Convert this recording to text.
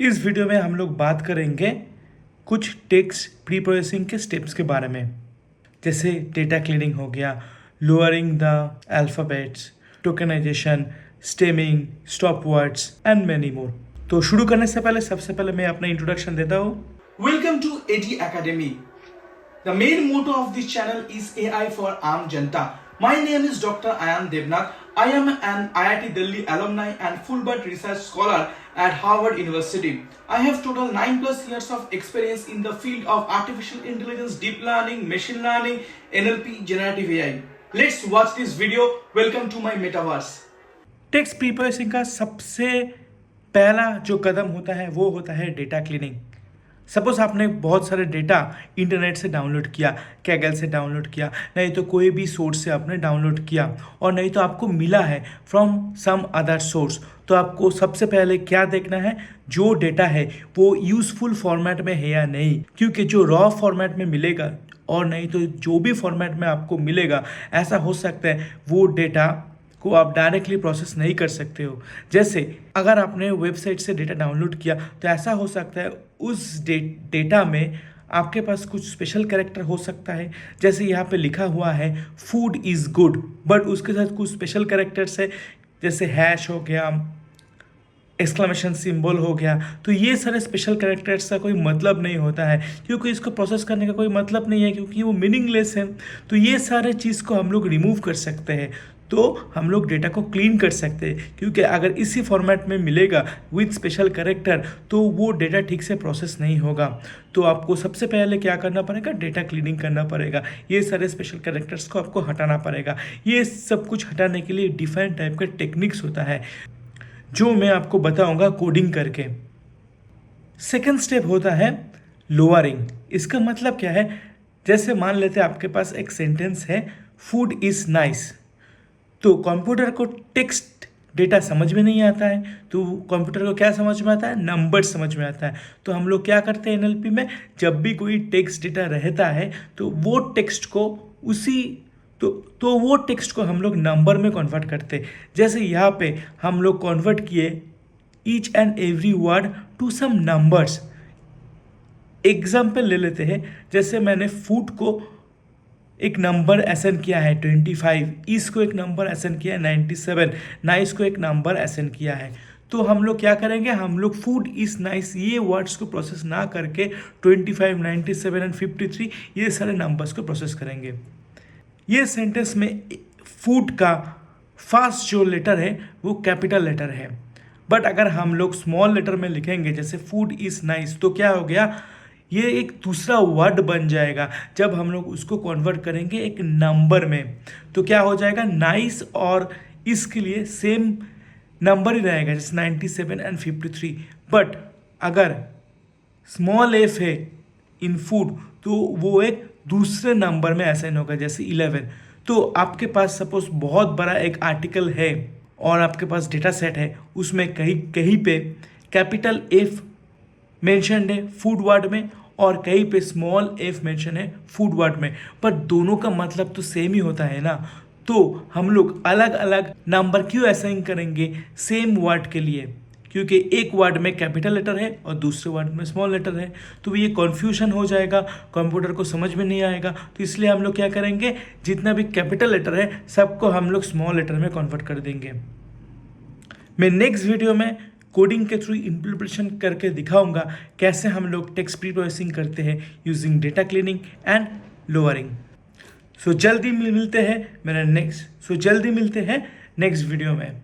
इस वीडियो में हम लोग बात करेंगे कुछ टेक्स्ट प्री प्रोसेसिंग के स्टेप्स के बारे में, जैसे डेटा क्लीनिंग हो गया, lowering the alphabets, tokenization, stemming, stop words and many more. तो शुरू करने से पहले सबसे पहले मैं अपना इंट्रोडक्शन देता हूँ। Welcome to AD Academy. The main motto of this channel is AI for Aam Janta. My name is Dr. Ayan Devnath. I am an IIT Delhi alumni and Fulbright research scholar at Harvard University. I have total 9+ years of experience in the field of artificial intelligence, deep learning, machine learning, NLP, generative AI. Let's watch this video. Welcome to my metaverse. Text pre processing का सबसे पहला जो कदम होता है वो होता है data cleaning. Suppose आपने बहुत सारे डेटा इंटरनेट से डाउनलोड किया, कैगल से डाउनलोड किया, नहीं तो कोई भी सोर्स से आपने डाउनलोड किया, और नहीं तो आपको मिला है फ्रॉम सम अदर सोर्स। तो आपको सबसे पहले क्या देखना है, जो डेटा है वो यूज़फुल फॉर्मेट में है या नहीं, क्योंकि जो रॉ फॉर्मेट में मिलेगा और नहीं तो जो भी फॉर्मेट में आपको मिलेगा, ऐसा हो सकता है वो डेटा को आप डायरेक्टली प्रोसेस नहीं कर सकते हो। जैसे अगर आपने वेबसाइट से डेटा डाउनलोड किया तो ऐसा हो सकता है उस डेटा में आपके पास कुछ स्पेशल कैरेक्टर हो सकता है। जैसे यहाँ पे लिखा हुआ है फूड इज़ गुड, बट उसके साथ कुछ स्पेशल कैरेक्टर्स है, जैसे हैश हो गया, एक्सक्लेमेशन सिंबल हो गया। तो ये सारे स्पेशल कैरेक्टर्स का कोई मतलब नहीं होता है, क्योंकि इसको प्रोसेस करने का कोई मतलब नहीं है, क्योंकि वो मीनिंगलेस है। तो ये सारे चीज़ को हम लोग रिमूव कर सकते हैं, तो हम लोग डेटा को क्लीन कर सकते हैं। क्योंकि अगर इसी फॉर्मेट में मिलेगा विथ स्पेशल कैरेक्टर तो वो डेटा ठीक से प्रोसेस नहीं होगा। तो आपको सबसे पहले क्या करना पड़ेगा, डेटा क्लीनिंग करना पड़ेगा। ये सारे स्पेशल कैरेक्टर्स को आपको हटाना पड़ेगा। ये सब कुछ हटाने के लिए डिफरेंट टाइप का टेक्निक्स होता है, जो मैं आपको बताऊंगा कोडिंग करके। सेकेंड स्टेप होता है लोअरिंग। इसका मतलब क्या है, जैसे मान लेते हैं आपके पास एक सेंटेंस है, फूड इज़ नाइस। तो कंप्यूटर को टेक्स्ट डेटा समझ में नहीं आता है, तो कंप्यूटर को क्या समझ में आता है, नंबर समझ में आता है। तो हम लोग क्या करते हैं एनएलपी में, जब भी कोई टेक्स्ट डेटा रहता है तो वो टेक्स्ट को तो वो टेक्स्ट को हम लोग नंबर में कन्वर्ट करते हैं। जैसे यहाँ पे हम लोग कन्वर्ट किए each and every word to some numbers. Example ले लेते हैं, जैसे मैंने फूड को एक नंबर असाइन किया है 25, ईस को एक नंबर असाइन किया है 97, नाइस को एक नंबर असाइन किया है। तो हम लोग क्या करेंगे, हम लोग फूड इज़ नाइस ये वर्ड्स को प्रोसेस ना करके 25, 97 एंड 53 ये सारे नंबर्स को प्रोसेस करेंगे। ये सेंटेंस में फूड का फर्स्ट जो लेटर है वो कैपिटल लेटर है, बट अगर हम लोग स्मॉल लेटर में लिखेंगे जैसे फूड इज़ नाइस, तो क्या हो गया, ये एक दूसरा वर्ड बन जाएगा। जब हम लोग उसको कन्वर्ट करेंगे एक नंबर में तो क्या हो जाएगा, नाइस और इसके लिए सेम नंबर ही रहेगा, जैसे 97 एंड 53। बट अगर स्मॉल एफ है इन फूड तो वो एक दूसरे नंबर में असाइन होगा, जैसे 11। तो आपके पास सपोज बहुत बड़ा एक आर्टिकल है और आपके पास डेटा सेट है, उसमें कहीं कहीं पे कैपिटल एफ मेंशन्ड है फूड वर्ड में और कहीं पे स्मॉल एफ मेंशन है फूड वर्ड में, पर दोनों का मतलब तो सेम ही होता है ना। तो हम लोग अलग अलग नंबर क्यों असाइन करेंगे सेम वर्ड के लिए, क्योंकि एक वर्ड में कैपिटल लेटर है और दूसरे वर्ड में स्मॉल लेटर है। तो ये कन्फ्यूजन हो जाएगा, कंप्यूटर को समझ में नहीं आएगा। तो इसलिए हम लोग क्या करेंगे, जितना भी कैपिटल लेटर है सबको हम लोग स्मॉल लेटर में कन्वर्ट कर देंगे। मैं नेक्स्ट वीडियो में कोडिंग के थ्रू इम्प्लीमेंटेशन करके दिखाऊंगा कैसे हम लोग टेक्स्ट प्री प्रोसेसिंग करते हैं using data cleaning and lowering. जल्दी मिलते हैं नेक्स्ट वीडियो में।